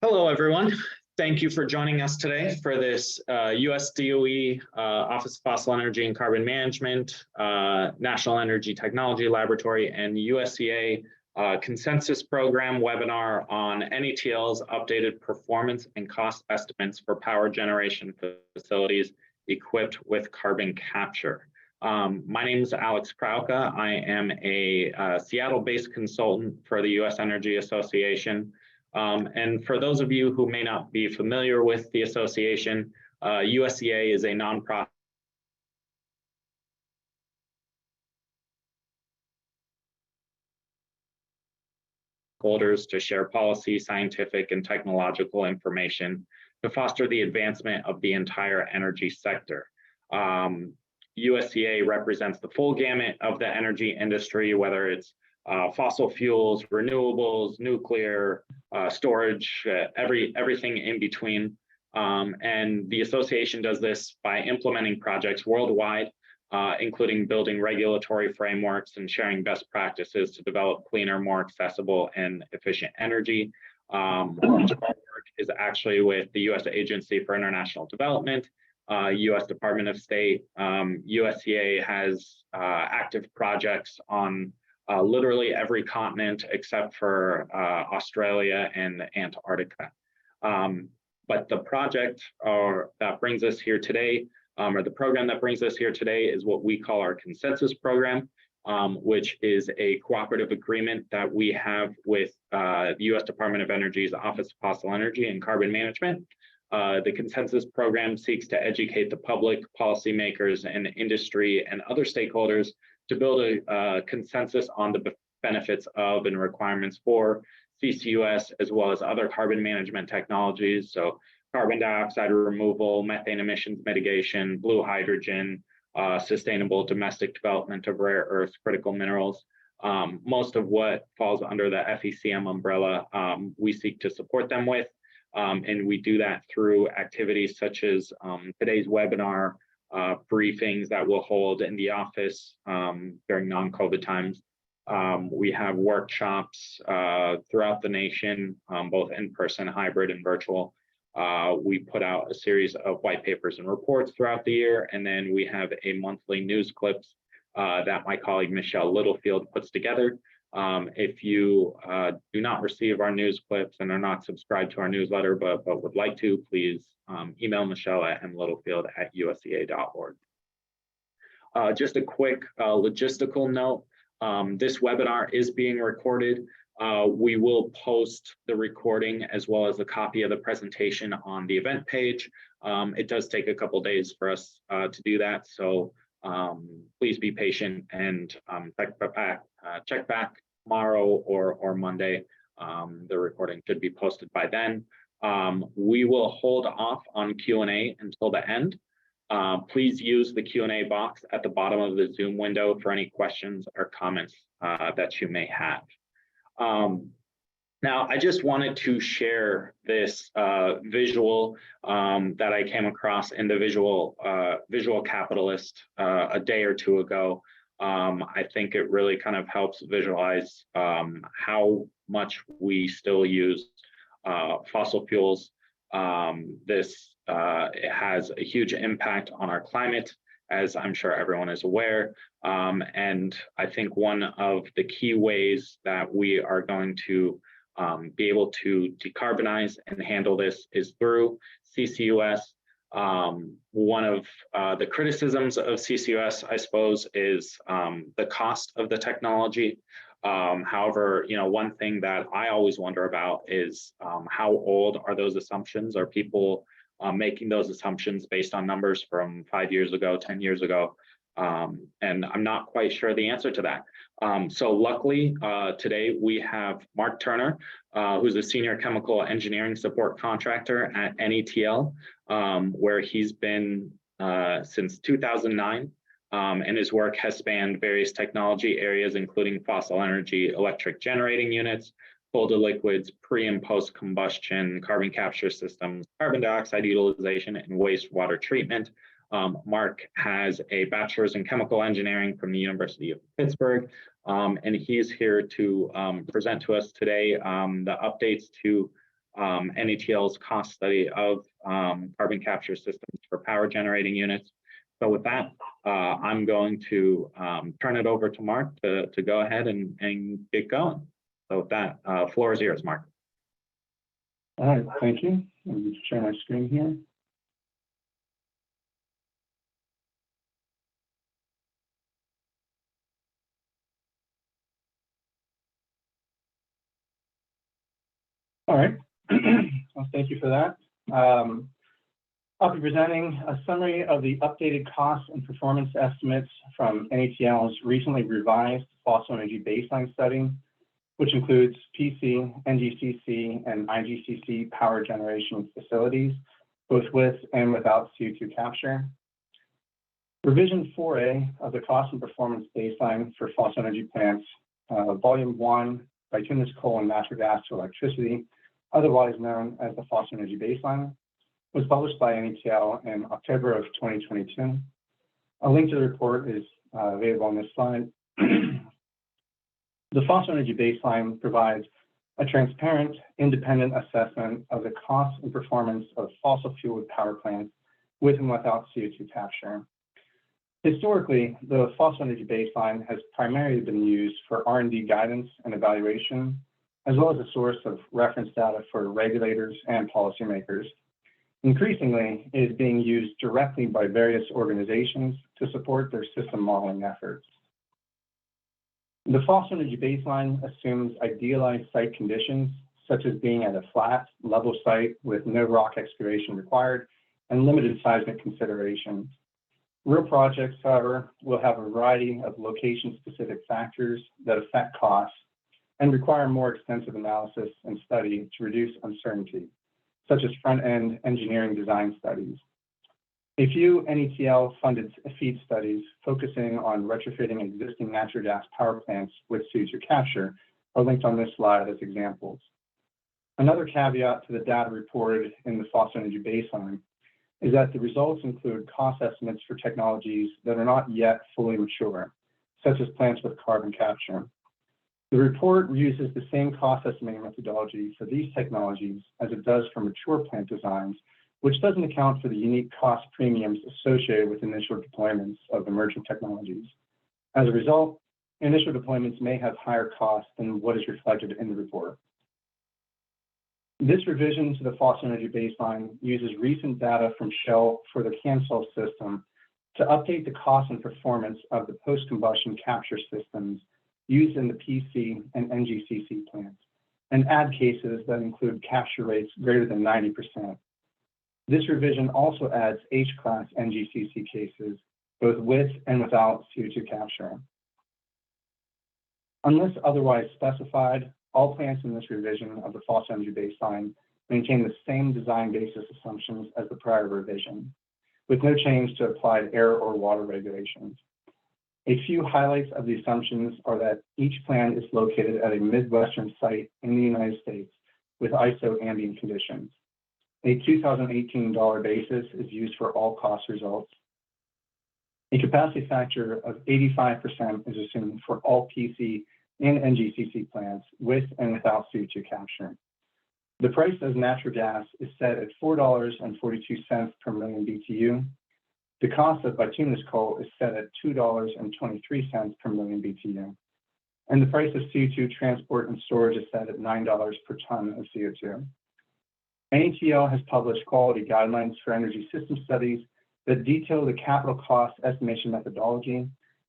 Hello, everyone. Thank you for joining us today for this US DOE Office of Fossil Energy and Carbon Management, National Energy Technology Laboratory, and USEA Consensus Program webinar on NETL's updated performance and cost estimates for power generation facilities equipped with carbon capture. My name is Alex Krauka. I am a Seattle-based consultant for the US Energy Association. And for those of you who may not be familiar with the association, USEA is a nonprofit holders to share policy, scientific, and technological information to foster the advancement of the entire energy sector. USEA represents the full gamut of the energy industry, whether it's fossil fuels, renewables, nuclear, storage, everything in between. And the association does this by implementing projects worldwide, including building regulatory frameworks and sharing best practices to develop cleaner, more accessible, and efficient energy. Much of our work is actually with the U.S. Agency for International Development, U.S. Department of State. USEA has active projects on literally every continent except for Australia and Antarctica. But the project that brings us here today, or the program that brings us here today, is what we call our consensus program, which is a cooperative agreement that we have with the U.S. Department of Energy's Office of Fossil Energy and Carbon Management. The consensus program seeks to educate the public, policymakers, and industry and other stakeholders to build a consensus on the benefits of and requirements for CCUS, as well as other carbon management technologies. So carbon dioxide removal, methane emissions mitigation, blue hydrogen, sustainable domestic development of rare earths, critical minerals. Most of what falls under the FECM umbrella, we seek to support them with. And we do that through activities such as today's webinar, briefings that we'll hold in the office during non-COVID times. We have workshops throughout the nation, both in person, hybrid, and virtual. We put out a series of white papers and reports throughout the year, and then we have a monthly news clips that my colleague Michelle Littlefield puts together. If you do not receive our news clips and are not subscribed to our newsletter but would like to, please email Michelle at mlittlefield@usea.org. Just a quick logistical note, this webinar is being recorded. We will post the recording as well as a copy of the presentation on the event page. It does take a couple days for us to do that, so please be patient and check back tomorrow or Monday. The recording should be posted by then. We will hold off on Q&A until the end. Please use the Q&A box at the bottom of the Zoom window for any questions or comments that you may have. Now, I just wanted to share this visual that I came across in the Visual Capitalist a day or two ago. I think it really kind of helps visualize how much we still use fossil fuels. It has a huge impact on our climate, as I'm sure everyone is aware. And I think one of the key ways that we are going to be able to decarbonize and handle this is through CCUS. One of the criticisms of CCUS, I suppose, is the cost of the technology. However, one thing that I always wonder about is how old are those assumptions? Are people making those assumptions based on numbers from 5 years ago, 10 years ago? And I'm not quite sure the answer to that. So luckily, today we have Mark Turner, who's a senior chemical engineering support contractor at NETL, where he's been since 2009. And his work has spanned various technology areas, including fossil energy, electric generating units, coal to liquids, pre and post combustion, carbon capture systems, carbon dioxide utilization, and wastewater treatment. Mark has a bachelor's in chemical engineering from the University of Pittsburgh, and he's here to present to us today the updates to NETL's cost study of carbon capture systems for power generating units. So with that, I'm going to turn it over to Mark to go ahead and get going. So with that, floor is yours, Mark. All right, thank you. Let me share my screen here. All right, well, thank you for that. I'll be presenting a summary of the updated cost and performance estimates from NETL's recently revised fossil energy baseline study, which includes PC, NGCC, and IGCC power generation facilities, both with and without CO2 capture. Revision 4A of the cost and performance baseline for fossil energy plants, Volume 1, Bituminous coal and natural gas to electricity, otherwise known as the fossil energy baseline, was published by NETL in October of 2022. A link to the report is available on this slide. The fossil energy baseline provides a transparent, independent assessment of the cost and performance of fossil fueled power plants with and without CO2 capture. Historically, the fossil energy baseline has primarily been used for R&D guidance and evaluation, as well as a source of reference data for regulators and policymakers. Increasingly, it is being used directly by various organizations to support their system modeling efforts. The fossil energy baseline assumes idealized site conditions, such as being at a flat, level site with no rock excavation required and limited seismic considerations. Real projects, however, will have a variety of location-specific factors that affect costs and require more extensive analysis and study to reduce uncertainty, such as front-end engineering design studies. A few NETL-funded FEED studies focusing on retrofitting existing natural gas power plants with CO2 capture are linked on this slide as examples. Another caveat to the data reported in the fossil energy baseline is that the results include cost estimates for technologies that are not yet fully mature, such as plants with carbon capture. The report uses the same cost estimating methodology for these technologies as it does for mature plant designs, which doesn't account for the unique cost premiums associated with initial deployments of emerging technologies. As a result, initial deployments may have higher costs than what is reflected in the report. This revision to the fossil energy baseline uses recent data from Shell for the CANSOLV system to update the cost and performance of the post-combustion capture systems used in the PC and NGCC plants, and add cases that include capture rates greater than 90%. This revision also adds H-class NGCC cases, both with and without CO2 capture. Unless otherwise specified, all plants in this revision of the fossil energy baseline maintain the same design basis assumptions as the prior revision, with no change to applied air or water regulations. A few highlights of the assumptions are that each plant is located at a Midwestern site in the United States with ISO ambient conditions. A 2018 dollar basis is used for all cost results. A capacity factor of 85% is assumed for all PC and NGCC plants with and without CO2 capture. The price of natural gas is set at $4.42 per million BTU. The cost of bituminous coal is set at $2.23 per million BTU. And the price of CO2 transport and storage is set at $9 per ton of CO2. NETL has published quality guidelines for energy system studies that detail the capital cost estimation methodology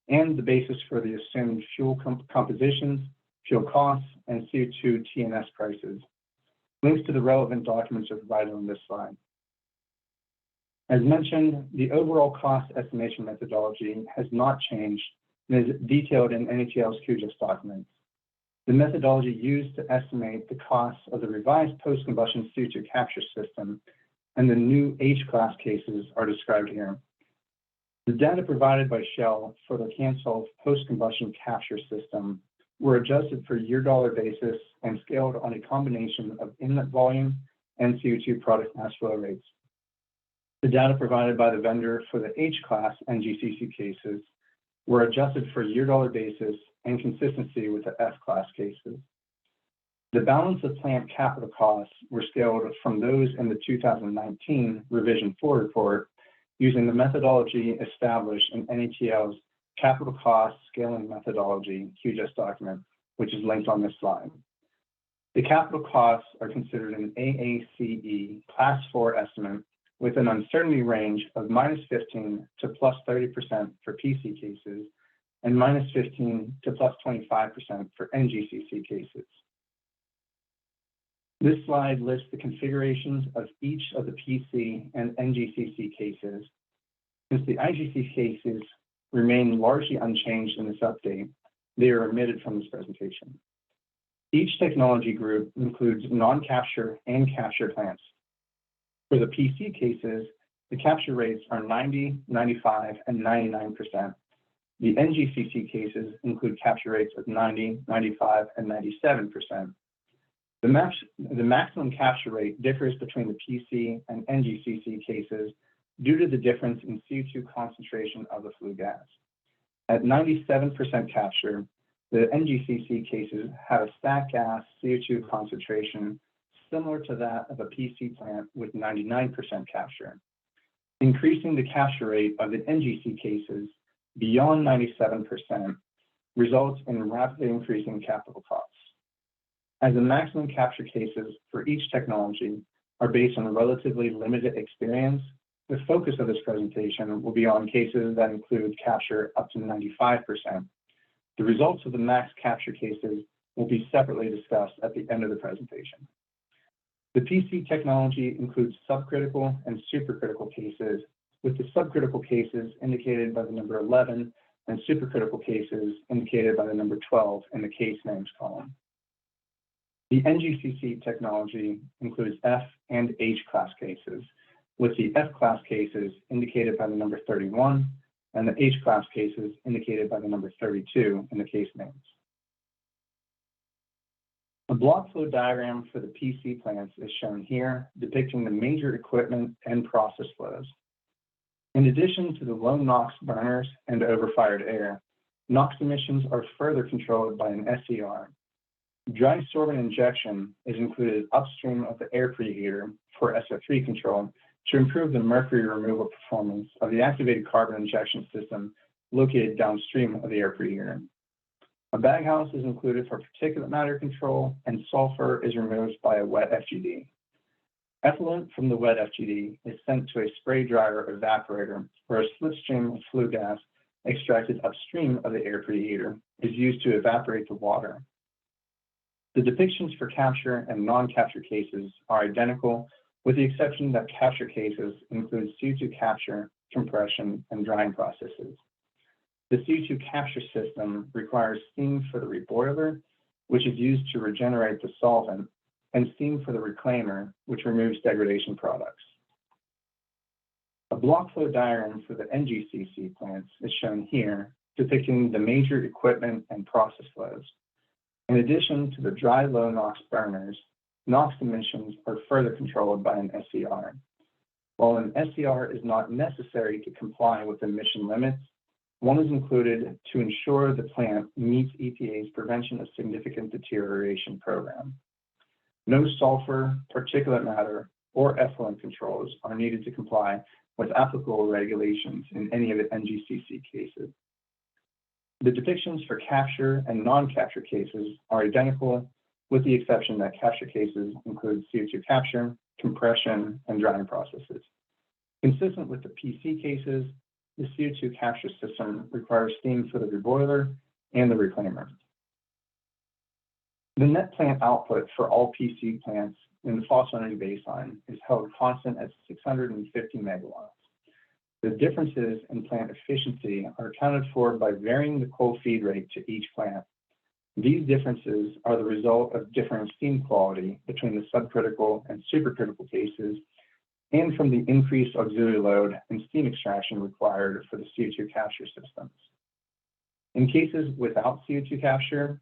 and the basis for the assumed fuel compositions, fuel costs, and CO2 TNS prices. Links to the relevant documents are provided on this slide. As mentioned, the overall cost estimation methodology has not changed and is detailed in NETL's QGIS documents. The methodology used to estimate the costs of the revised post-combustion CO2 capture system and the new H-class cases are described here. The data provided by Shell for the CANSOLV post-combustion capture system were adjusted for year-dollar basis and scaled on a combination of inlet volume and CO2 product mass flow rates. The data provided by the vendor for the H-class NGCC cases were adjusted for year-dollar basis and consistency with the F-class cases. The balance of plant capital costs were scaled from those in the 2019 Revision 4 report using the methodology established in NETL's Capital Cost Scaling Methodology QGIS document, which is linked on this slide. The capital costs are considered an AACE Class 4 estimate with an uncertainty range of -15% to +30% for PC cases and -15% to +25% for NGCC cases. This slide lists the configurations of each of the PC and NGCC cases. Since the IGC cases remain largely unchanged in this update, they are omitted from this presentation. Each technology group includes non-capture and capture plants. For the PC cases, the capture rates are 90, 95, and 99%. The NGCC cases include capture rates of 90, 95, and 97%. The maximum capture rate differs between the PC and NGCC cases due to the difference in CO2 concentration of the flue gas. At 97% capture, the NGCC cases have a stack gas CO2 concentration similar to that of a PC plant with 99% capture. Increasing the capture rate of the NGC cases beyond 97% results in rapidly increasing capital costs. As the maximum capture cases for each technology are based on relatively limited experience, the focus of this presentation will be on cases that include capture up to 95%. The results of the max capture cases will be separately discussed at the end of the presentation. The PC technology includes subcritical and supercritical cases, with the subcritical cases indicated by the number 11 and supercritical cases indicated by the number 12 in the case names column. The NGCC technology includes F and H-class cases, with the F-class cases indicated by the number 31 and the H-class cases indicated by the number 32 in the case names. A block flow diagram for the PC plants is shown here, depicting the major equipment and process flows. In addition to the low NOx burners and overfired air, NOx emissions are further controlled by an SCR. Dry sorbent injection is included upstream of the air preheater for SO3 control to improve the mercury removal performance of the activated carbon injection system located downstream of the air preheater. A baghouse is included for particulate matter control, and sulfur is removed by a wet FGD. Effluent from the wet FGD is sent to a spray dryer evaporator, where a slipstream of flue gas extracted upstream of the air preheater is used to evaporate the water. The depictions for capture and non-capture cases are identical, with the exception that capture cases include CO2 capture, compression, and drying processes. The CO2 capture system requires steam for the reboiler, which is used to regenerate the solvent, and steam for the reclaimer, which removes degradation products. A block flow diagram for the NGCC plants is shown here, depicting the major equipment and process flows. In addition to the dry low NOx burners, NOx emissions are further controlled by an SCR. While an SCR is not necessary to comply with emission limits, one is included to ensure the plant meets EPA's Prevention of Significant Deterioration program. No sulfur, particulate matter, or effluent controls are needed to comply with applicable regulations in any of the NGCC cases. The depictions for capture and non-capture cases are identical, with the exception that capture cases include CO2 capture, compression, and drying processes. Consistent with the PC cases, the CO2 capture system requires steam for the reboiler and the reclaimer. The net plant output for all PC plants in the fossil energy baseline is held constant at 650 megawatts. The differences in plant efficiency are accounted for by varying the coal feed rate to each plant. These differences are the result of differing steam quality between the subcritical and supercritical cases, and from the increased auxiliary load and steam extraction required for the CO2 capture systems. In cases without CO2 capture,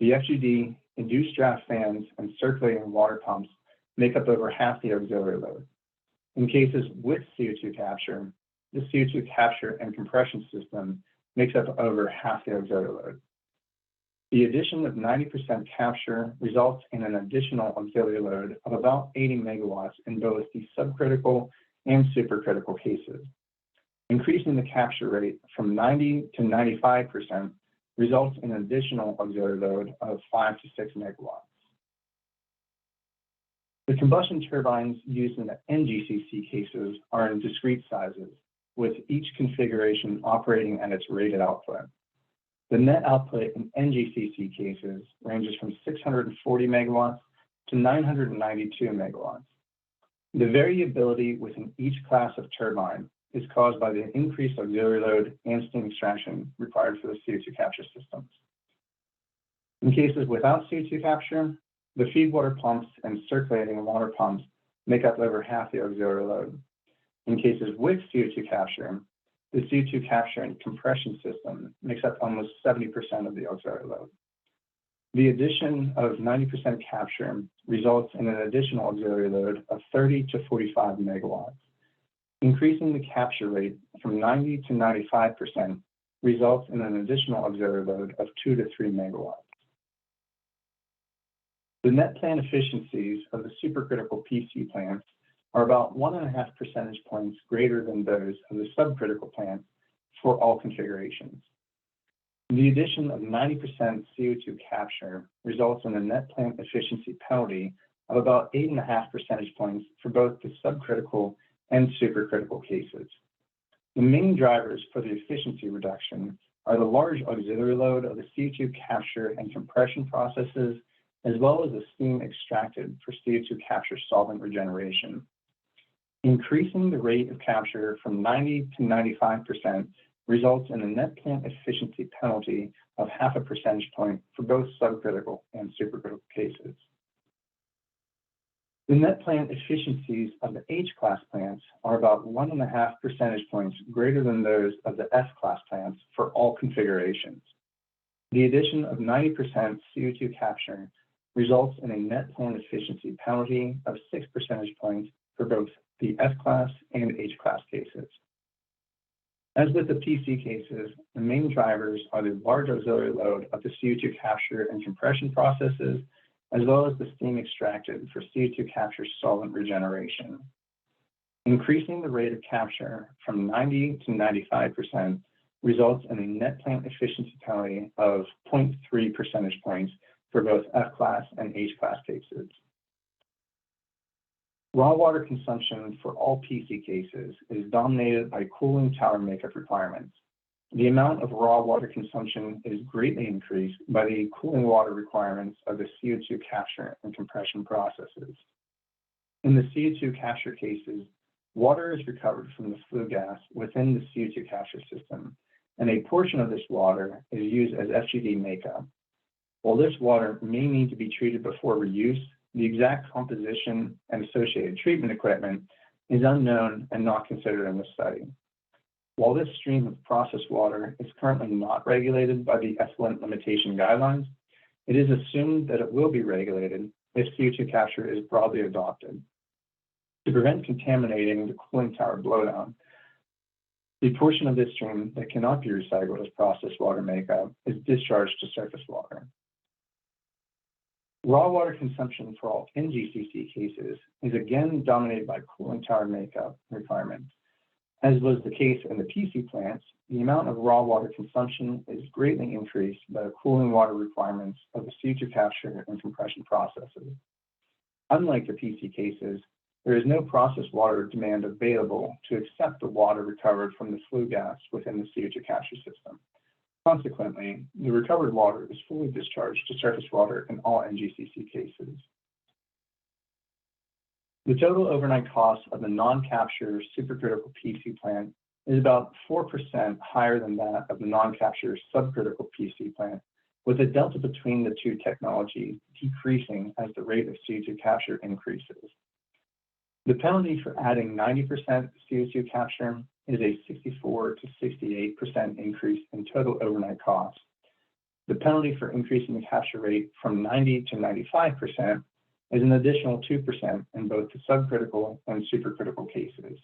the FGD, induced draft fans, and circulating water pumps make up over half the auxiliary load. In cases with CO2 capture, the CO2 capture and compression system makes up over half the auxiliary load. The addition of 90% capture results in an additional auxiliary load of about 80 megawatts in both the subcritical and supercritical cases. Increasing the capture rate from 90 to 95% results in an additional auxiliary load of 5 to 6 megawatts. The combustion turbines used in the NGCC cases are in discrete sizes, with each configuration operating at its rated output. The net output in NGCC cases ranges from 640 megawatts to 992 megawatts. The variability within each class of turbine is caused by the increased auxiliary load and steam extraction required for the CO2 capture systems. In cases without CO2 capture, the feed water pumps and circulating water pumps make up over half the auxiliary load. In cases with CO2 capture, the CO2 capture and compression system makes up almost 70% of the auxiliary load. The addition of 90% capture results in an additional auxiliary load of 30 to 45 megawatts. Increasing the capture rate from 90 to 95% results in an additional auxiliary load of 2 to 3 megawatts. The net plant efficiencies of the supercritical PC plants are about 1.5 percentage points greater than those of the subcritical plants for all configurations. The addition of 90% CO2 capture results in a net plant efficiency penalty of about 8.5 percentage points for both the subcritical and supercritical cases. The main drivers for the efficiency reduction are the large auxiliary load of the CO2 capture and compression processes, as well as the steam extracted for CO2 capture solvent regeneration. Increasing the rate of capture from 90 to 95% results in a net plant efficiency penalty of 0.5 percentage point for both subcritical and supercritical cases. The net plant efficiencies of the H-class plants are about 1.5 percentage points greater than those of the F-class plants for all configurations. The addition of 90% CO2 capture results in a net plant efficiency penalty of 6 percentage points for both the F-class and H-class cases. As with the PC cases, the main drivers are the large auxiliary load of the CO2 capture and compression processes, as well as the steam extracted for CO2 capture solvent regeneration. Increasing the rate of capture from 90 to 95% results in a net plant efficiency penalty of 0.3 percentage points for both F-class and H-class cases. Raw water consumption for all PC cases is dominated by cooling tower makeup requirements. The amount of raw water consumption is greatly increased by the cooling water requirements of the CO2 capture and compression processes. In the CO2 capture cases, water is recovered from the flue gas within the CO2 capture system, and a portion of this water is used as FGD makeup. While this water may need to be treated before reuse, the exact composition and associated treatment equipment is unknown and not considered in the study. While this stream of processed water is currently not regulated by the effluent limitation guidelines, it is assumed that it will be regulated if CO2 capture is broadly adopted. To prevent contaminating the cooling tower blowdown, the portion of this stream that cannot be recycled as processed water makeup is discharged to surface water. Raw water consumption for all NGCC cases is again dominated by cooling tower makeup requirements. As was the case in the PC plants, the amount of raw water consumption is greatly increased by the cooling water requirements of the CO2 capture and compression processes. Unlike the PC cases, there is no processed water demand available to accept the water recovered from the flue gas within the CO2 capture system. Consequently, the recovered water is fully discharged to surface water in all NGCC cases. The total overnight cost of the non-capture supercritical PC plant is about 4% higher than that of the non-capture subcritical PC plant, with the delta between the two technologies decreasing as the rate of CO2 capture increases. The penalty for adding 90% CO2 capture is a 64 to 68% increase in total overnight cost. The penalty for increasing the capture rate from 90 to 95% is an additional 2% in both the subcritical and supercritical cases.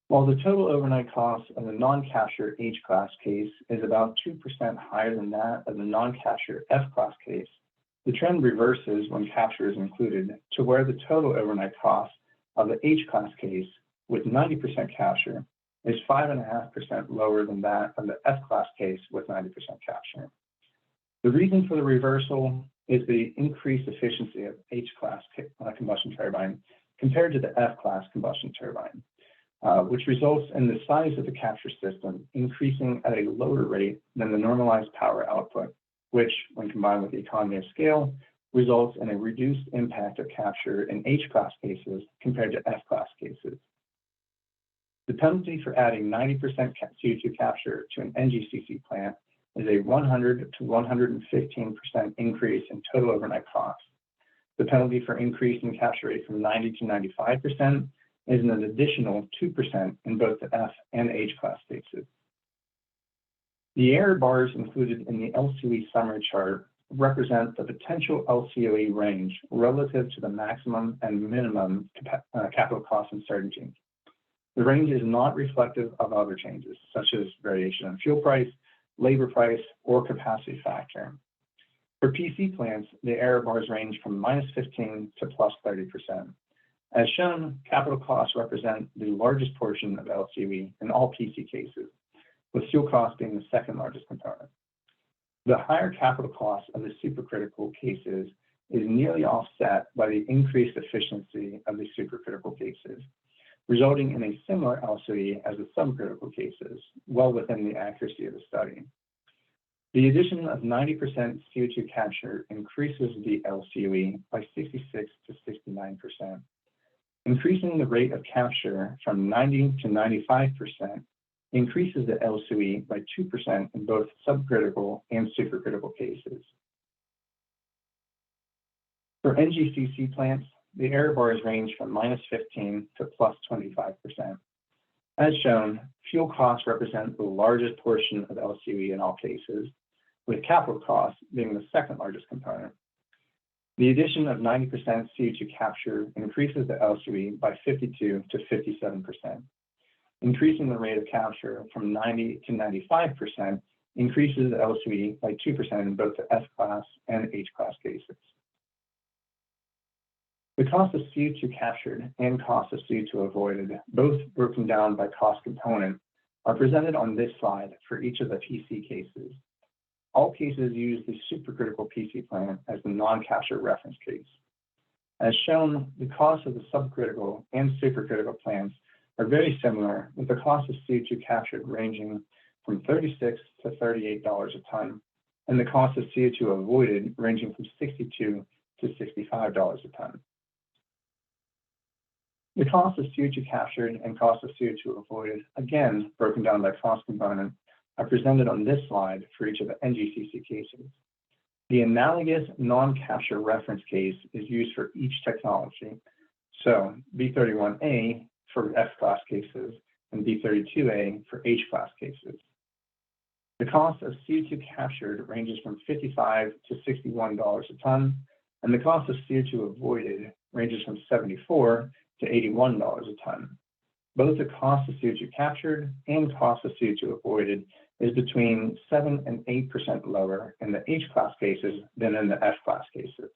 While the total overnight cost of the non-capture H-class case is about 2% higher than that of the non-capture F-class case, the trend reverses when capture is included to where the total overnight cost of the H-class case with 90% capture is 5.5% lower than that of the F-class case with 90% capture. The reason for the reversal is the increased efficiency of H-class combustion turbine compared to the F-class combustion turbine, which results in the size of the capture system increasing at a lower rate than the normalized power output, which, when combined with the economy of scale, results in a reduced impact of capture in H-class cases compared to F-class cases. The penalty for adding 90% CO2 capture to an NGCC plant is a 100 to 115% increase in total overnight cost. The penalty for increasing capture rate from 90 to 95% is an additional 2% in both the F and H-class cases. The error bars included in the LCOE summary chart represent the potential LCOE range relative to the maximum and minimum capital cost uncertainty. The range is not reflective of other changes, such as variation in fuel price, labor price, or capacity factor. For PC plants, the error bars range from -15% to +30%. As shown, capital costs represent the largest portion of LCOE in all PC cases, with fuel costs being the second largest component. The higher capital cost of the supercritical cases is nearly offset by the increased efficiency of the supercritical cases, resulting in a similar LCOE as the subcritical cases, well within the accuracy of the study. The addition of 90% CO2 capture increases the LCOE by 66 to 69%. Increasing the rate of capture from 90 to 95% increases the LCOE by 2% in both subcritical and supercritical cases. For NGCC plants, the error bars range from -15 to +25%. As shown, fuel costs represent the largest portion of LCOE in all cases, with capital costs being the second largest component. The addition of 90% CO2 capture increases the LCOE by 52 to 57%. Increasing the rate of capture from 90 to 95% increases the LCOE by 2% in both the F-class and H-class cases. The cost of CO2 captured and cost of CO2 avoided, both broken down by cost component, are presented on this slide for each of the PC cases. All cases use the supercritical PC plant as the non-capture reference case. As shown, the cost of the subcritical and supercritical plants are very similar, with the cost of CO2 captured ranging from $36 to $38 a ton, and the cost of CO2 avoided ranging from $62 to $65 a ton. The cost of CO2 captured and cost of CO2 avoided, again broken down by cost component, are presented on this slide for each of the NGCC cases. The analogous non-capture reference case is used for each technology, so B31A for F-class cases and B32A for H-class cases. The cost of CO2 captured ranges from $55 to $61 a ton, and the cost of CO2 avoided ranges from $74 to $81 a ton. Both the cost of CO2 captured and cost of CO2 avoided is between 7 and 8% lower in the H-class cases than in the F-class cases.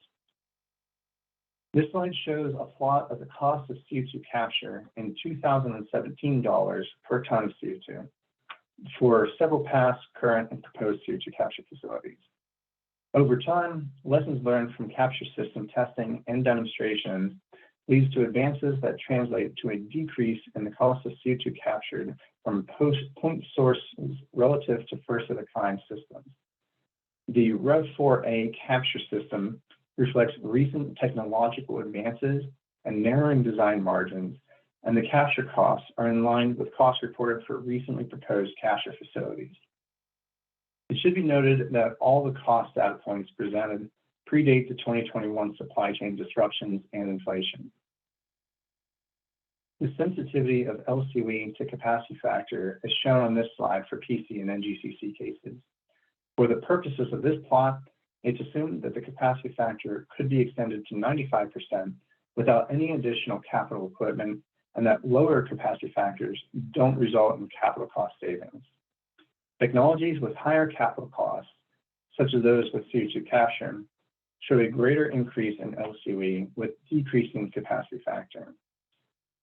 This slide shows a plot of the cost of CO2 capture in 2017 dollars per ton of CO2 for several past, current, and proposed CO2 capture facilities. Over time, lessons learned from capture system testing and demonstrations leads to advances that translate to a decrease in the cost of CO2 captured from point sources relative to first-of-a-kind systems. The REV4A capture system reflects recent technological advances and narrowing design margins, and the capture costs are in line with costs reported for recently proposed capture facilities. It should be noted that all the cost data points presented predate the 2021 supply chain disruptions and inflation. The sensitivity of LCOE to capacity factor is shown on this slide for PC and NGCC cases. For the purposes of this plot, it's assumed that the capacity factor could be extended to 95% without any additional capital equipment and that lower capacity factors don't result in capital cost savings. Technologies with higher capital costs, such as those with CO2 capture, show a greater increase in LCOE with decreasing capacity factor.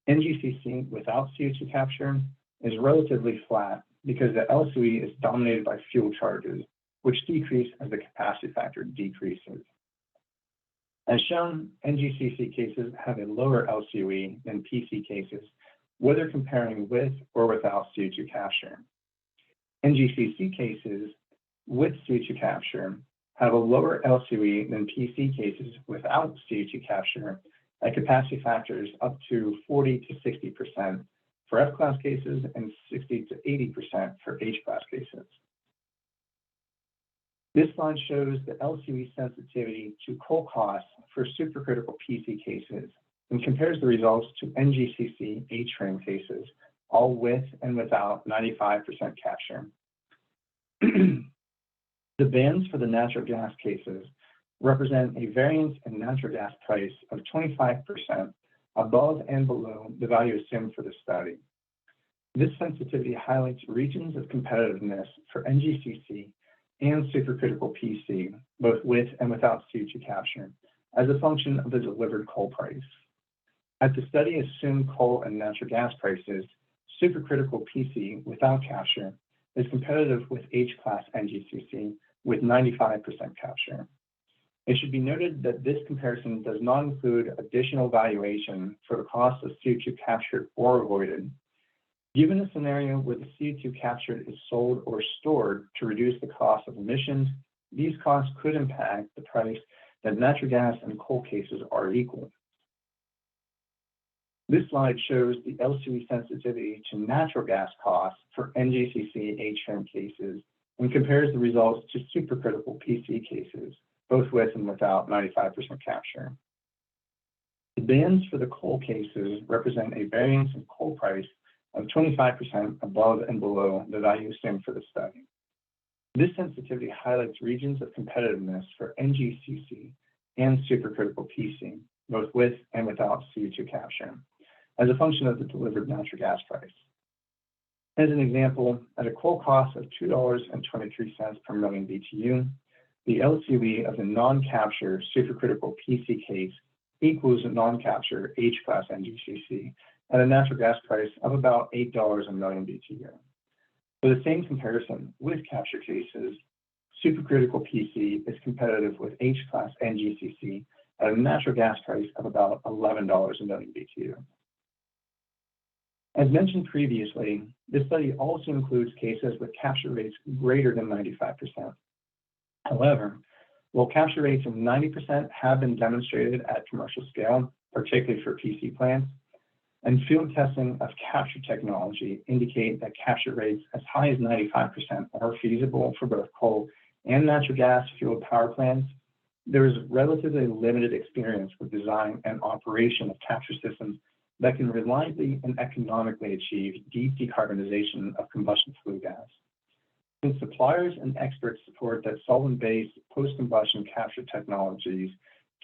NGCC without CO2 capture is relatively flat because the LCOE is dominated by fuel charges, which decrease as the capacity factor decreases. As shown, NGCC cases have a lower LCOE than PC cases, whether comparing with or without CO2 capture. NGCC cases with CO2 capture have a lower LCOE than PC cases without CO2 capture at capacity factors up to 40 to 60% for F-class cases and 60 to 80% for H-class cases. This slide shows the LCOE sensitivity to coal costs for supercritical PC cases and compares the results to NGCC H-frame cases, all with and without 95% capture. The bands for the natural gas cases represent a variance in natural gas price of 25% above and below the value assumed for the study. This sensitivity highlights regions of competitiveness for NGCC and supercritical PC, both with and without CO2 capture, as a function of the delivered coal price. At the study assumed coal and natural gas prices, supercritical PC without capture is competitive with H-class NGCC with 95% capture. It should be noted that this comparison does not include additional valuation for the cost of CO2 captured or avoided. Given a scenario where the CO2 captured is sold or stored to reduce the cost of emissions, these costs could impact the price that natural gas and coal cases are equal. This slide shows the LCOE sensitivity to natural gas costs for NGCC H-frame cases and compares the results to supercritical PC cases, both with and without 95% capture. The bands for the coal cases represent a variance in coal price of 25% above and below the value assumed for the study. This sensitivity highlights regions of competitiveness for NGCC and supercritical PC, both with and without CO2 capture, as a function of the delivered natural gas price. As an example, at a coal cost of $2.23 per million BTU, the LCOE of the non-capture supercritical PC case equals a non-capture H-class NGCC at a natural gas price of about $8 a million BTU. For the same comparison with capture cases, supercritical PC is competitive with H-class NGCC at a natural gas price of about $11 a million BTU. As mentioned previously, this study also includes cases with capture rates greater than 95%. However, while capture rates of 90% have been demonstrated at commercial scale, particularly for PC plants, and field testing of capture technology indicate that capture rates as high as 95% are feasible for both coal and natural gas fueled power plants, there is relatively limited experience with design and operation of capture systems that can reliably and economically achieve deep decarbonization of combustion flue gas. Since suppliers and experts support that solvent-based post-combustion capture technologies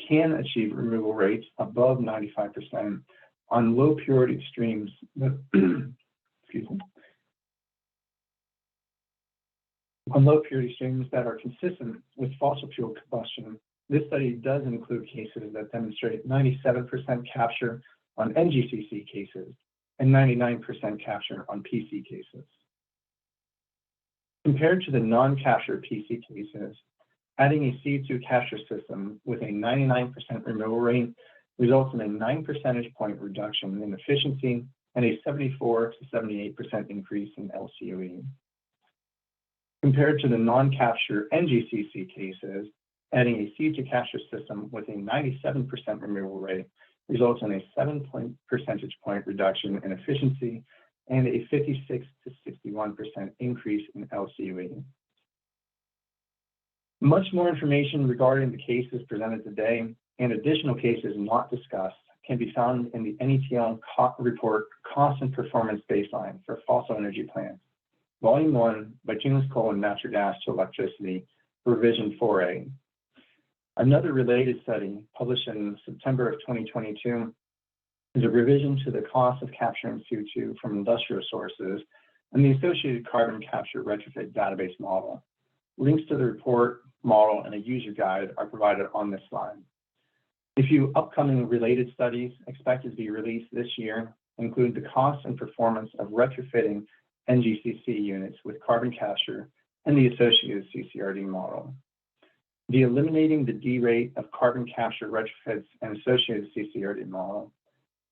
can achieve removal rates above 95% on low purity streams that, on low purity streams that are consistent with fossil fuel combustion, this study does include cases that demonstrate 97% capture on NGCC cases and 99% capture on PC cases. Compared to the non-capture PC cases, adding a CO2 capture system with a 99% removal rate results in a 9 percentage point reduction in efficiency and a 74 to 78% increase in LCOE. Compared to the non-capture NGCC cases, adding a CO2 capture system with a 97% removal rate results in a 7 percentage point reduction in efficiency and a 56 to 61% increase in LCOE. Much more information regarding the cases presented today and additional cases not discussed can be found in the NETL report Cost and Performance Baseline for Fossil Energy Plants, Volume 1, Bituminous Coal and Natural Gas to Electricity, Revision 4A. Another related study published in September of 2022 is a revision to the cost of capturing CO2 from industrial sources and the associated carbon capture retrofit database model. Links to the report, model, and a user guide are provided on this slide. A few upcoming related studies expected to be released this year include the cost and performance of retrofitting NGCC units with carbon capture and the associated CCRD model. The eliminating the D rate of carbon capture retrofits and associated CCRD model.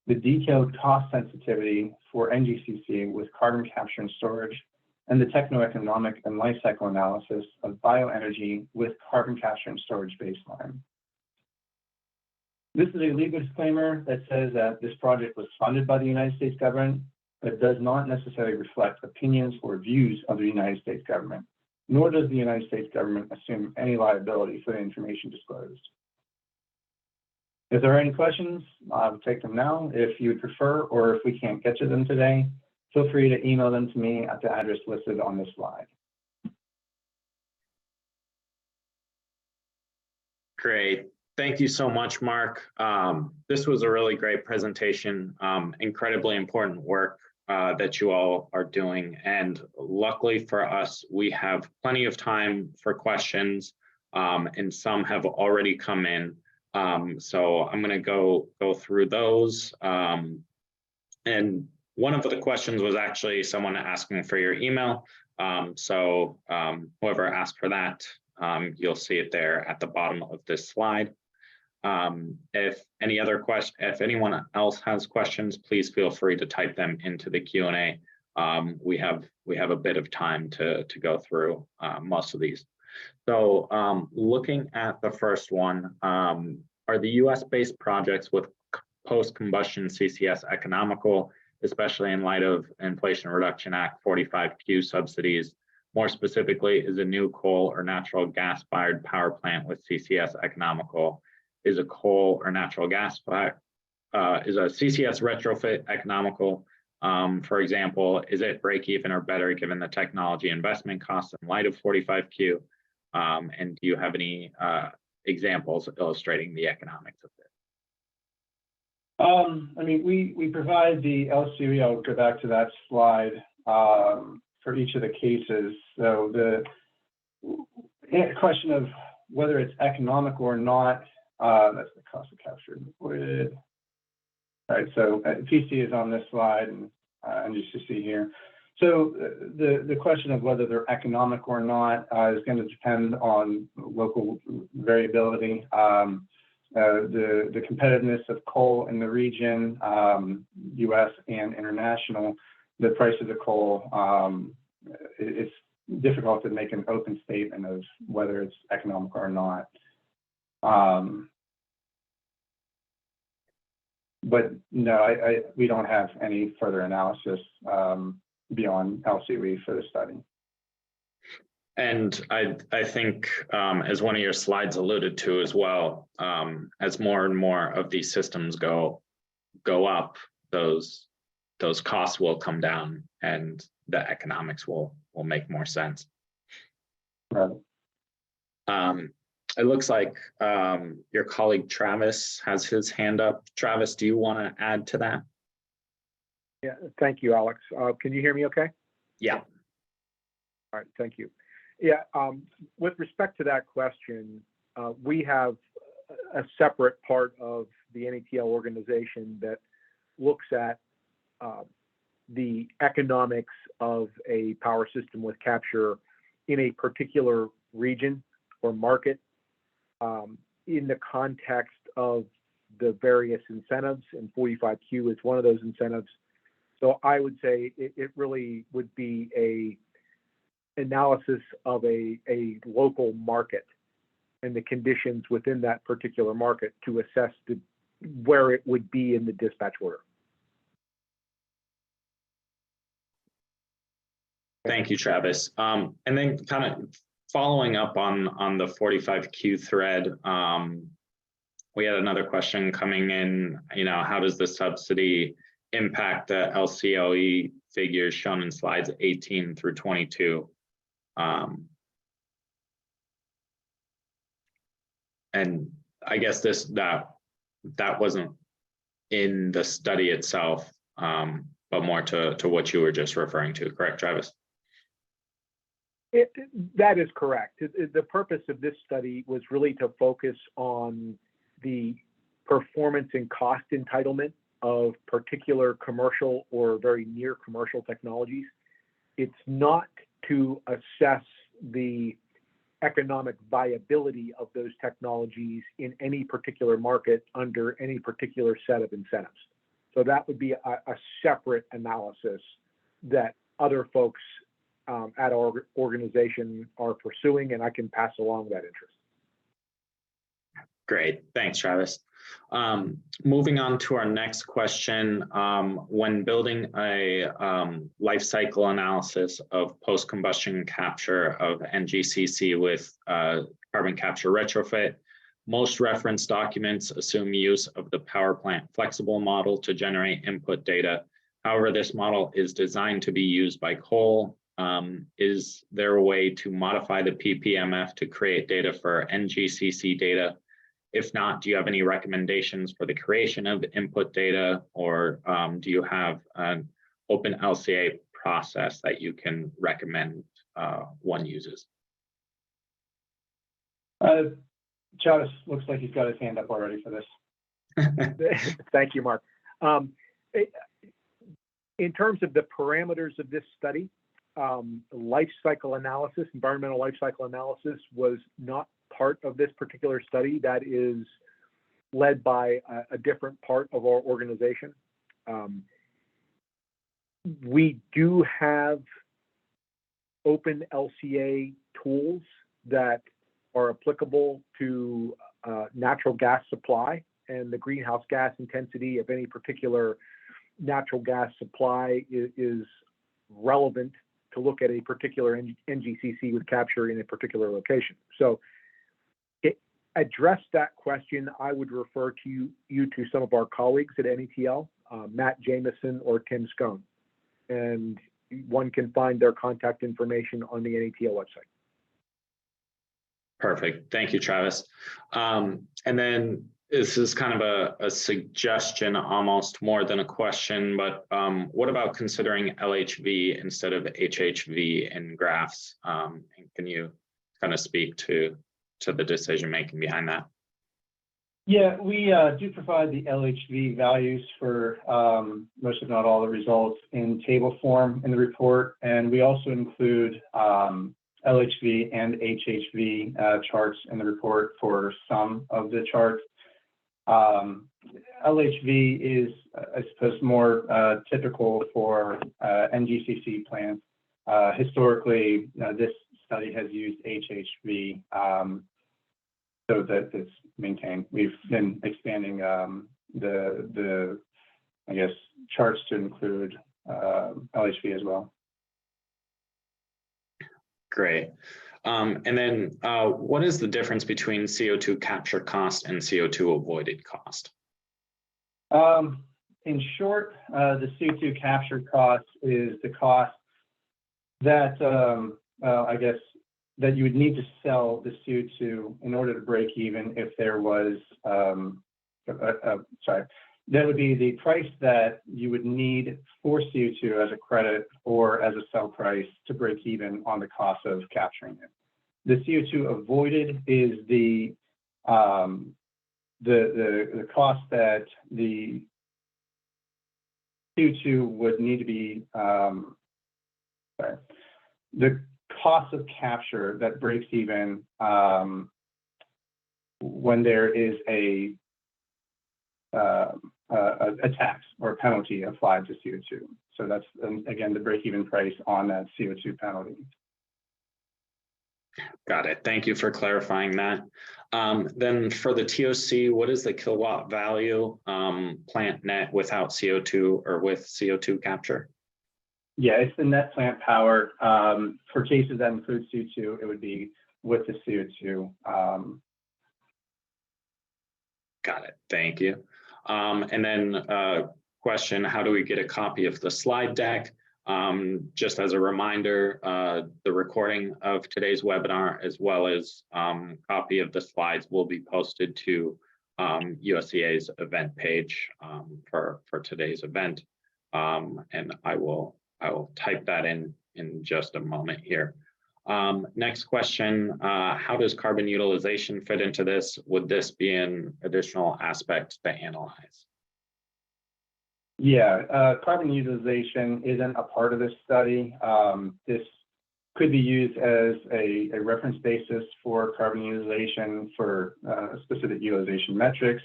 The detailed cost sensitivity for NGCC with carbon capture and storage, and the technoeconomic and life cycle analysis of bioenergy with carbon capture and storage baseline. This is a legal disclaimer that says that this project was funded by the United States government, but does not necessarily reflect opinions or views of the United States government, nor does the United States government assume any liability for the information disclosed. If there are any questions, I'll take them now if you would prefer, or if we can't get to them today, feel free to email them to me at the address listed on this slide. Great. Thank you so much, Mark. This was a really great presentation, incredibly important work that you all are doing. And luckily for us, we have plenty of time for questions, and some have already come in. So I'm going to go through those. And one of the questions was actually someone asking for your email. So whoever asked for that, you'll see it there at the bottom of this slide. If anyone else has questions, please feel free to type them into the Q&A. We have a bit of time to go through most of these. So looking at the first one, are the US-based projects with post-combustion CCS economical, especially in light of Inflation Reduction Act 45Q subsidies? More specifically, is a new coal or natural gas-fired power plant with CCS economical? Is a coal or natural gas fire, is a CCS retrofit economical? For example, is it break even or better given the technology investment costs in light of 45Q? And do you have any examples illustrating the economics of this? I mean, we provide the LCOE. I'll go back to that slide for each of the cases. So the question of whether it's economical or not, that's the cost of capture and avoided. All right, so PC is on this slide and NGCC here. So the question of whether they're economic or not is going to depend on local variability. The competitiveness of coal in the region, US and international, the price of the coal, it's difficult to make an open statement of whether it's economical or not. But no, we don't have any further analysis beyond LCOE for the study. And I think, as one of your slides alluded to as well, as more and more of these systems go up, those costs will come down and the economics will make more sense. Right. It looks like your colleague Travis has his hand up. Travis, do you want to add to that? Yeah, thank you, Alex. Can you hear me okay? Yeah. All right, thank you. Yeah, with respect to that question, we have a separate part of the NETL organization that looks at the economics of a power system with capture in a particular region or market in the context of the various incentives, and 45Q is one of those incentives. So I would say it really would be a analysis of a local market and the conditions within that particular market to assess where it would be in the dispatch order. Thank you, Travis. And then kind of following up on the 45Q thread, we had another question coming in, how does the subsidy impact the LCOE figures shown in slides 18 through 22? And I guess that wasn't in the study itself, but more to what you were just referring to, correct, Travis? That is correct. The purpose of this study was really to focus on the performance and cost entitlement of particular commercial or very near commercial technologies. It's not to assess the economic viability of those technologies in any particular market under any particular set of incentives. So that would be a separate analysis that other folks at our organization are pursuing, and I can pass along that interest. Great, thanks, Travis. Moving on to our next question, when building a life cycle analysis of post-combustion capture of NGCC with carbon capture retrofit, most reference documents assume use of the power plant flexible model to generate input data. However, this model is designed to be used by coal. Is there a way to modify the PPMF to create data for NGCC data? If not, do you have any recommendations for the creation of input data, or do you have an open LCA process that you can recommend one uses? Travis looks like he's got his hand up already for this. Thank you, Mark. In terms of the parameters of this study, life cycle analysis, environmental life cycle analysis was not part of this particular study. That is led by a different part of our organization. We do have open LCA tools that are applicable to natural gas supply, and the greenhouse gas intensity of any particular natural gas supply is relevant to look at a particular NGCC with capture in a particular location. So address that question, I would refer to you to some of our colleagues at NETL, Matt Jamieson or Tim Scone, and one can find their contact information on the NETL website. Perfect, thank you, Travis. And then this is kind of a suggestion, almost more than a question, but what about considering LHV instead of HHV in graphs? And can you kind of speak to the decision making behind that? Yeah, we do provide the LHV values for most, if not all, the results in table form in the report, and we also include LHV and HHV charts in the report for some of the charts. LHV is, I suppose, more typical for NGCC plants. Historically, this study has used HHV, so that it's maintained. We've been expanding the I guess, charts to include LHV as well. Great. And then what is the difference between CO2 capture cost and CO2 avoided cost? In short, the CO2 capture cost is the cost that, I guess, that you would need to sell the CO2 in order to break even if there was, that would be the price that you would need for CO2 as a credit or as a sell price to break even on the cost of capturing it. The CO2 avoided is the cost that the CO2 would need to be, the cost of capture that breaks even when there is a tax or a penalty applied to CO2. So that's, again, the break-even price on that CO2 penalty. Got it. Thank you for clarifying that. Then for the TOC, what is the kilowatt value plant net without CO2 or with CO2 capture? Yeah, it's the net plant power. For cases that include CO2, it would be with the CO2. Got it. Thank you. And then question, how do we get a copy of the slide deck? Just as a reminder, the recording of today's webinar, as well as copy of the slides, will be posted to USDA's event page for today's event. And I will type that in just a moment here. Next question, how does carbon utilization fit into this? Would this be an additional aspect to analyze? Yeah, carbon utilization isn't a part of this study. This could be used as a reference basis for carbon utilization for specific utilization metrics,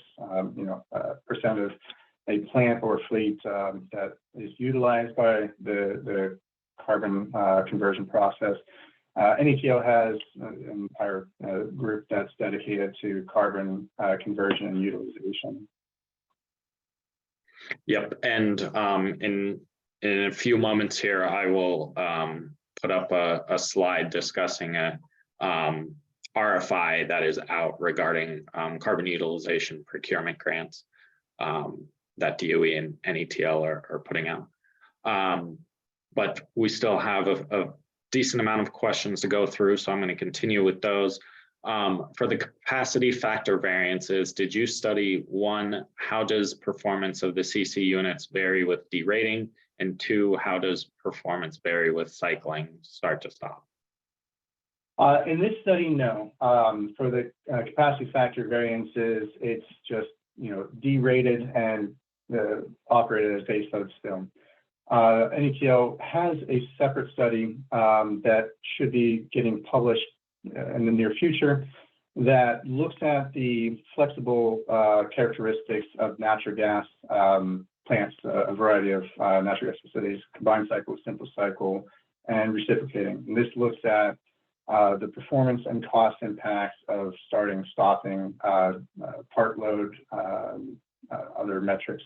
percent of a plant or fleet that is utilized by the carbon conversion process. NETL has an entire group that's dedicated to carbon conversion and utilization. Yep, and in a few moments here, I will put up a slide discussing a RFI that is out regarding carbon utilization procurement grants that DOE and NETL are putting out. But we still have a decent amount of questions to go through, so I'm going to continue with those. For the capacity factor variances, did you study, one, how does performance of the CC units vary with derating? And two, how does performance vary with cycling start to stop? In this study, no. For the capacity factor variances, it's just derated and operated as base load still. NETL has a separate study that should be getting published in the near future that looks at the flexible characteristics of natural gas plants, a variety of natural gas facilities, combined cycle, simple cycle, and reciprocating. And this looks at the performance and cost impacts of starting, stopping, part load, other metrics.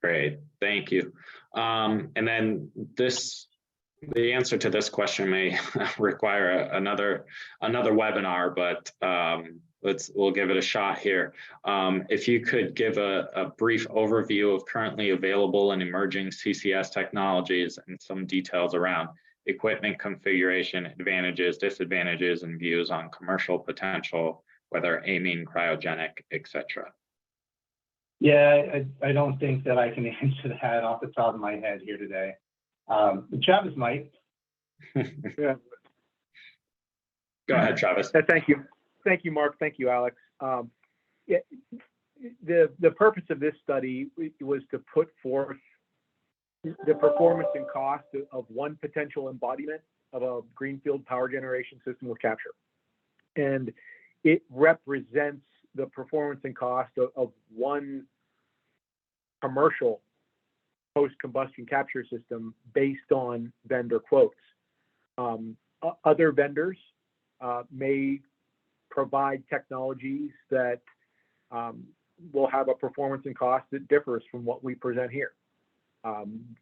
Great, thank you. And then the answer to this question may require another webinar, but we'll give it a shot here. If you could give a brief overview of currently available and emerging CCS technologies and some details around equipment configuration, advantages, disadvantages, and views on commercial potential, whether amine, cryogenic, etc. Yeah, I don't think that I can answer that off the top of my head here today. Travis might. Yeah. Go ahead, Travis. Thank you. Thank you, Mark. Thank you, Alex. Yeah, the purpose of this study was to put forth the performance and cost of one potential embodiment of a greenfield power generation system with capture. And it represents the performance and cost of one commercial post-combustion capture system based on vendor quotes. Other vendors may provide technologies that will have a performance and cost that differs from what we present here.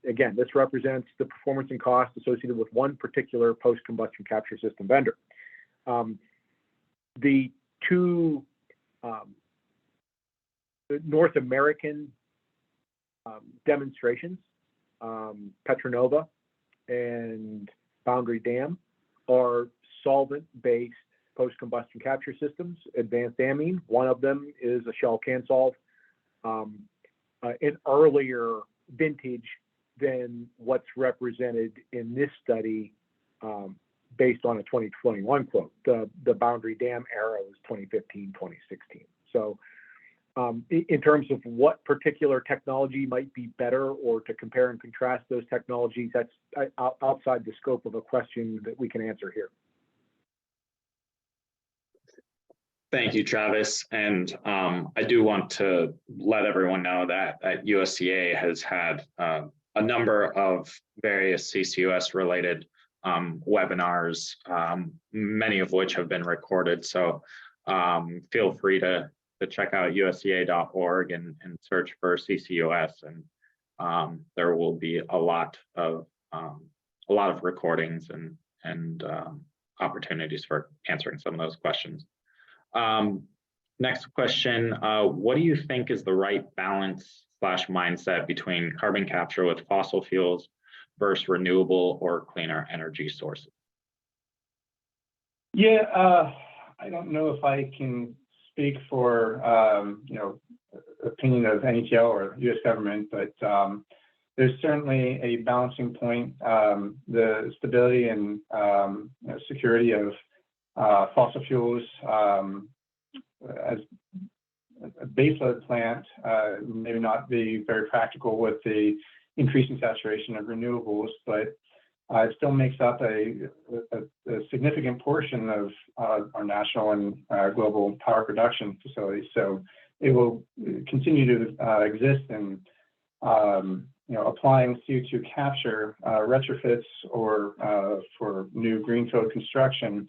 Again, this represents the performance and cost associated with one particular post-combustion capture system vendor. The two North American demonstrations, Petronova and Boundary Dam, are solvent-based post-combustion capture systems, advanced amine. One of them is a Shell CANSOLV, an earlier vintage than what's represented in this study based on a 2021 quote. The Boundary Dam era was 2015, 2016. So in terms of what particular technology might be better, or to compare and contrast those technologies, that's outside the scope of a question that we can answer here. Thank you, Travis. And I do want to let everyone know that USDA has had a number of various CCUS related webinars, many of which have been recorded. So feel free to check out usda.org and search for CCUS, and there will be a lot of recordings and opportunities for answering some of those questions. Next question, what do you think is the right balance / mindset between carbon capture with fossil fuels versus renewable or cleaner energy sources? Yeah, I don't know if I can speak for, opinion of NETL or U.S. government, but there's certainly a balancing point. The stability and security of fossil fuels as a baseload plant maybe not be very practical with the increasing saturation of renewables, but it still makes up a significant portion of our national and global power production facilities. So it will continue to exist, and applying CO2 capture retrofits or for new greenfield construction,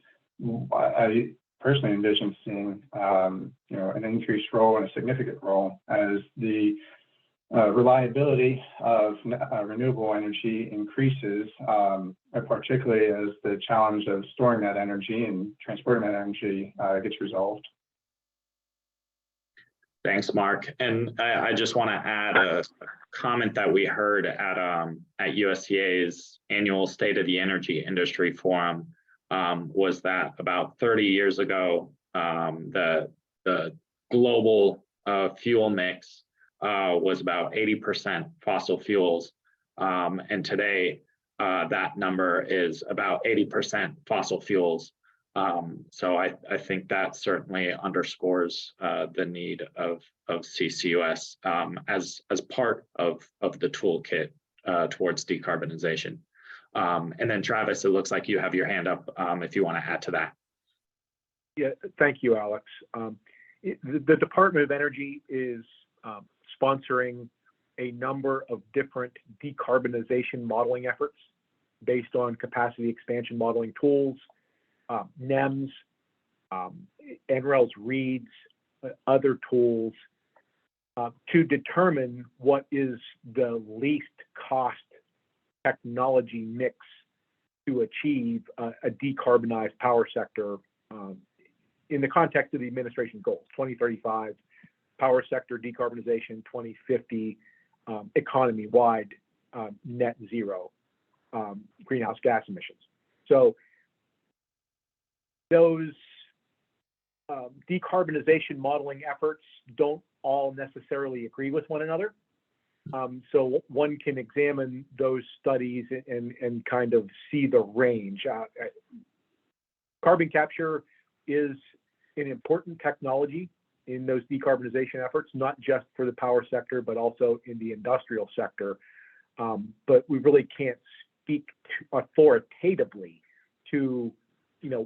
I personally envision seeing an increased role and a significant role as the reliability of renewable energy increases, particularly as the challenge of storing that energy and transporting that energy gets resolved. Thanks, Mark. And I just want to add a comment that we heard at USDA's annual State of the Energy Industry Forum, was that about 30 years ago, the global fuel mix was about 80% fossil fuels. And today, that number is about 80% fossil fuels. So I think that certainly underscores the need of CCUS as part of the toolkit towards decarbonization. And then Travis, it looks like you have your hand up if you want to add to that. Yeah, thank you, Alex. The Department of Energy is sponsoring a number of different decarbonization modeling efforts based on capacity expansion modeling tools, NEMS, NREL's reads, other tools to determine what is the least cost technology mix to achieve a decarbonized power sector in the context of the administration goals, 2035 power sector decarbonization, 2050 economy-wide net zero greenhouse gas emissions. So those decarbonization modeling efforts don't all necessarily agree with one another. So one can examine those studies and kind of see the range. Carbon capture is an important technology in those decarbonization efforts, not just for the power sector, but also in the industrial sector. But we really can't speak authoritatively to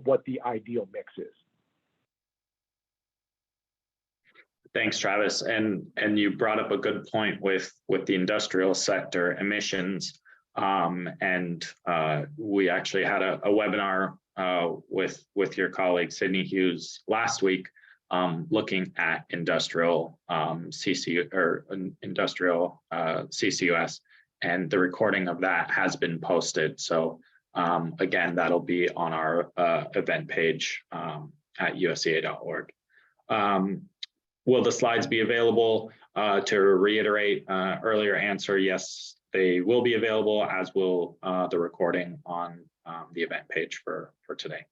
what the ideal mix is. Thanks, Travis. And you brought up a good point with the industrial sector emissions. And we actually had a webinar with your colleague Sydney Hughes last week, looking at industrial industrial CCUS, and the recording of that has been posted. So again, that'll be on our event page at usda.org. Will the slides be available? To reiterate earlier answer, yes, they will be available, as will the recording on the event page for today.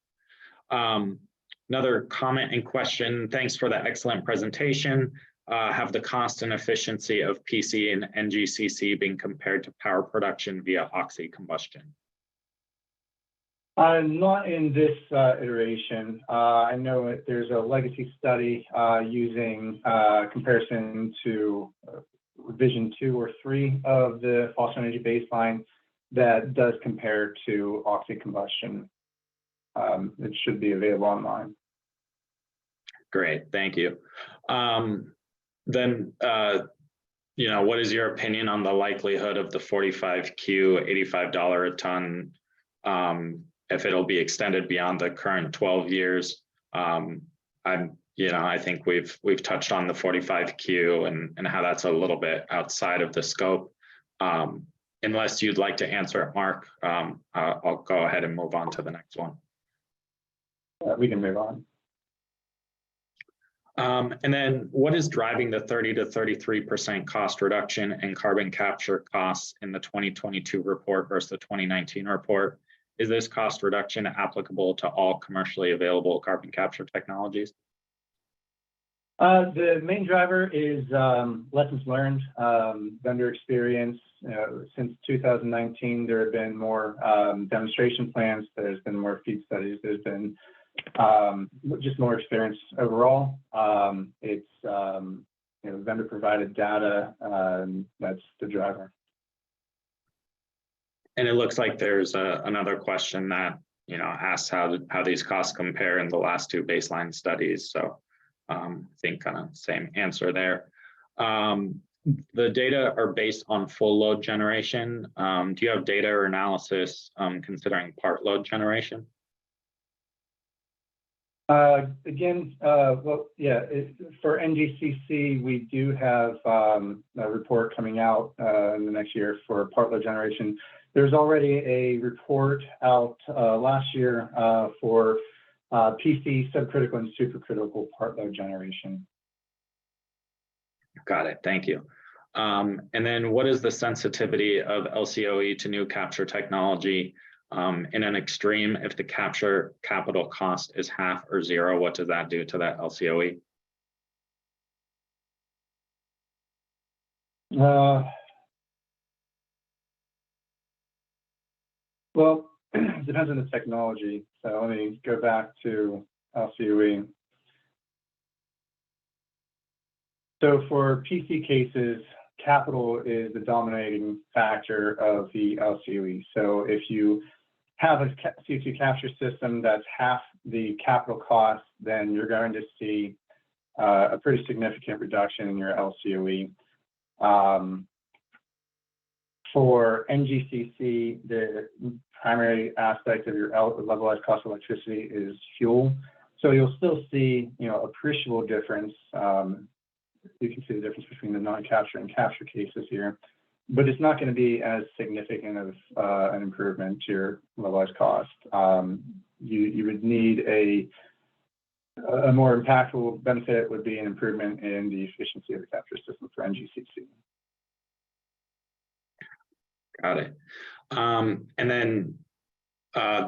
Another comment and question: thanks for the excellent presentation. Have the cost and efficiency of PC and NGCC been compared to power production via oxy-combustion? Not in this iteration. I know that there's a legacy study using comparison to revision 2 or 3 of the fossil energy baseline that does compare to oxy-combustion. It should be available online. Great, thank you. Then, what is your opinion on the likelihood of the 45Q, $85 a ton, if it'll be extended beyond the current 12 years? I think we've touched on the 45Q and how that's a little bit outside of the scope. Unless you'd like to answer it, Mark, I'll go ahead and move on to the next one. We can move on. And then what is driving the 30 to 33% cost reduction in carbon capture costs in the 2022 report versus the 2019 report? is this cost reduction applicable to all commercially available carbon capture technologies? The main driver is lessons learned, vendor experience. Since 2019, there have been more demonstration plans. There's been more feed studies. There's been just more experience overall. It's vendor provided data. That's the driver. And it looks like there's another question that asks how these costs compare in the last two baseline studies. So I think kind of same answer there. The data are based on full load generation. Do you have data or analysis considering part load generation? Again, well, yeah, for NGCC, we do have a report coming out in the next year for part load generation. There's already a report out last year for PC, subcritical, and supercritical part load generation. Got it. Thank you. And then what is the sensitivity of LCOE to new capture technology? In an extreme, if the capture capital cost is half or zero, what does that do to that LCOE? Well, it depends on the technology. So let me go back to LCOE. So for PC cases, capital is the dominating factor of the LCOE. So if you have a CO2 capture system that's half the capital cost, then you're going to see a pretty significant reduction in your LCOE. For NGCC, the primary aspect of your levelized cost of electricity is fuel. So you'll still see, appreciable difference. You can see the difference between the non-capture and capture cases here, but it's not going to be as significant of an improvement to your levelized cost. You would need a more impactful benefit would be an improvement in the efficiency of the capture system for NGCC. Got it. And then I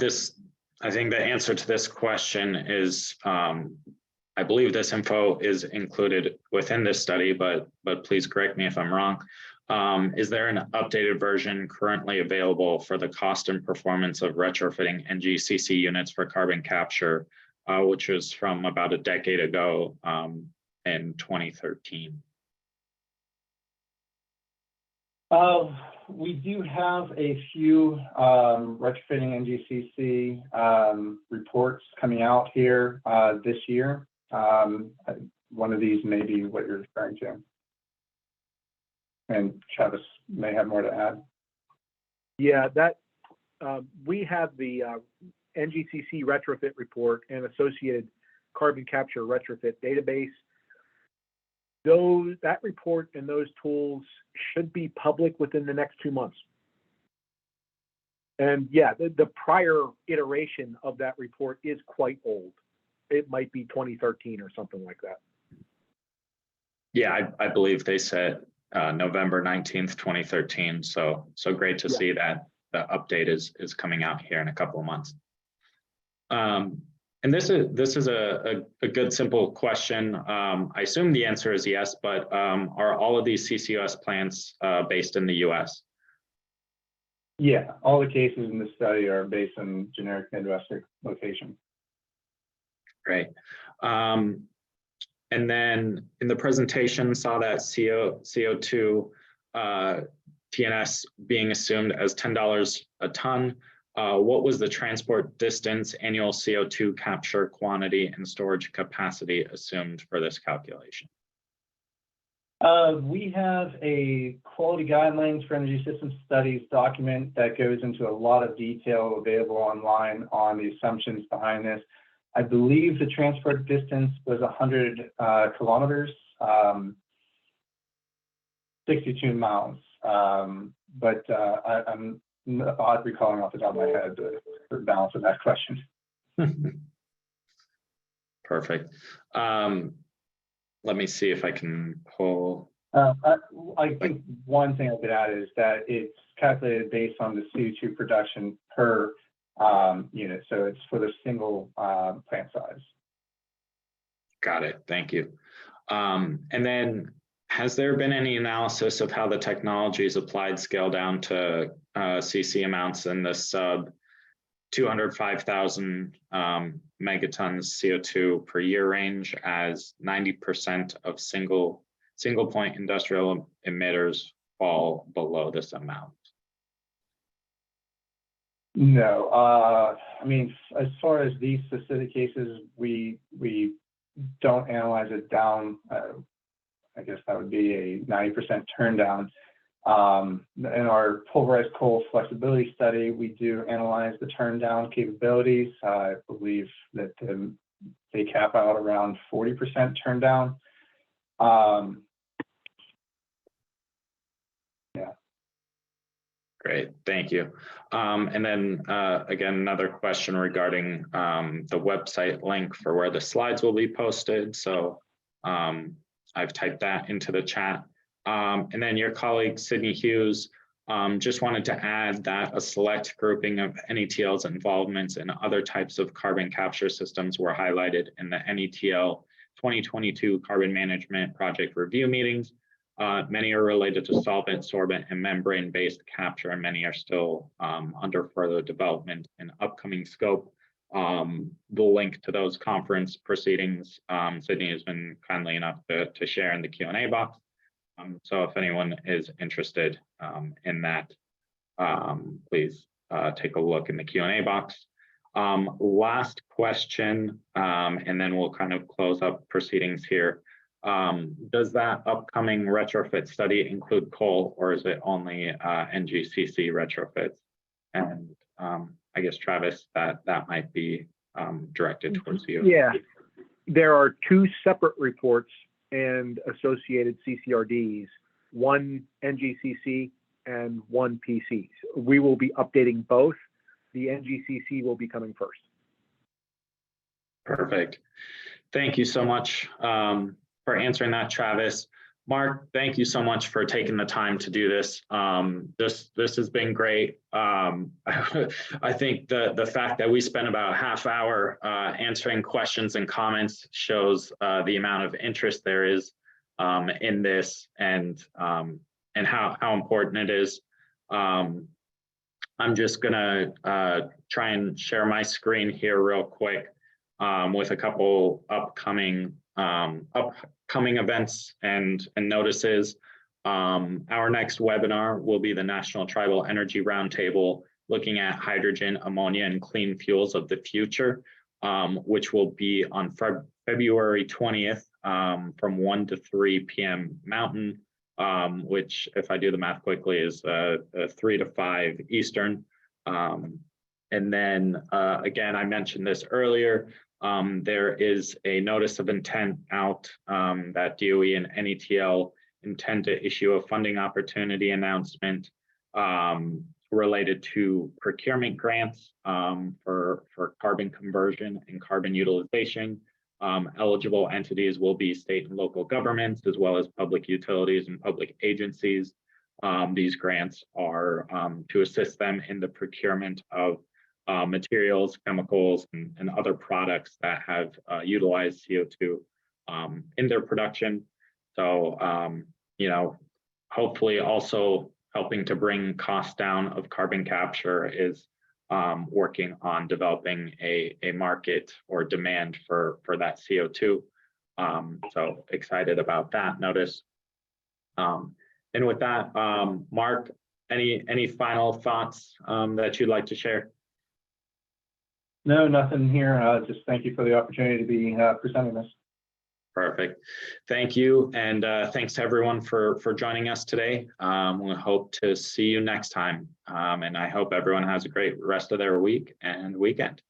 think the answer to this question is, I believe this info is included within this study, but please correct me if I'm wrong. Is there an updated version currently available for the cost and performance of retrofitting NGCC units for carbon capture, which was from about a decade ago in 2013? We do have a few retrofitting NGCC reports coming out here this year. One of these may be what you're referring to. And Travis may have more to add. Yeah, that we have the NGCC retrofit report and associated carbon capture retrofit database. That report and those tools should be public within the next 2 months. And yeah, the prior iteration of that report is quite old. It might be 2013 or something like that. Yeah, I believe they said November 19th, 2013. So great to see that the update is coming out here in a couple of months. And this is a good, simple question. I assume the answer is yes, but are all of these CCUS plants based in the US? Yeah, all the cases in this study are based on generic Midwestern location. Great. And then in the presentation, saw that CO2 TNS being assumed as $10 a ton. What was the transport distance, annual CO2 capture quantity, and storage capacity assumed for this calculation? We have a quality guidelines for energy system studies document that goes into a lot of detail available online on the assumptions behind this. I believe the transport distance was 100 kilometers, 62 miles. But I'm not recalling off the top of my head the balance of that question. Perfect. Let me see if I can pull. I think one thing I could add is that it's calculated based on the CO2 production per unit. So it's for the single plant size. Got it. Thank you. And then has there been any analysis of how the technology is applied scale down to CC amounts in the sub 205,000 megatons CO2 per year range, as 90% of single point industrial emitters fall below this amount? No, I mean, as far as these specific cases, we don't analyze it down. I guess that would be a 90% turn down. In our pulverized coal flexibility study, we do analyze the turn down capabilities. I believe that they cap out around 40% turn down. Yeah. Great, thank you. And then again, another question regarding the website link for where the slides will be posted. So I've typed that into the chat. And then your colleague, Sydney Hughes, just wanted to add that a select grouping of NETL's involvements in other types of carbon capture systems were highlighted in the NETL 2022 Carbon Management Project Review meetings. Many are related to solvent, sorbent, and membrane-based capture, and many are still under further development in upcoming scope. The link to those conference proceedings, Sydney has been kindly enough to share in the Q&A box. So if anyone is interested in that, please take a look in the Q&A box. Last question, and then we'll kind of close up proceedings here. Does that upcoming retrofit study include coal, or is it only NGCC retrofits? And I guess, Travis, that might be directed towards you. Yeah, there are two separate reports and associated CCRDs, one NGCC and one PC. We will be updating both. The NGCC will be coming first. Perfect. Thank you so much for answering that, Travis. Mark, thank you so much for taking the time to do this. This has been great. I think the fact that we spent about a half hour answering questions and comments shows the amount of interest there is in this, and how important it is. I'm just gonna try and share my screen here real quick with a couple upcoming events and notices. Our next webinar will be the National Tribal Energy Roundtable, looking at hydrogen, ammonia, and clean fuels of the future, which will be on February 20th from 1 to 3 p.m. Mountain, which, if I do the math quickly, is 3 to 5 Eastern. And then again, I mentioned this earlier, there is a notice of intent out that DOE and NETL intend to issue a funding opportunity announcement related to procurement grants for carbon conversion and carbon utilization. Eligible entities will be state and local governments, as well as public utilities and public agencies. These grants are to assist them in the procurement of materials, chemicals, and other products that have utilized CO2 in their production. So, hopefully also helping to bring costs down of carbon capture is working on developing a market or demand for that CO2. So excited about that notice. And with that, Mark, any final thoughts that you'd like to share? No, nothing here. Just thank you for the opportunity to be presenting this. Perfect. Thank you. And thanks to everyone for joining us today. We hope to see you next time. And I hope everyone has a great rest of their week and weekend.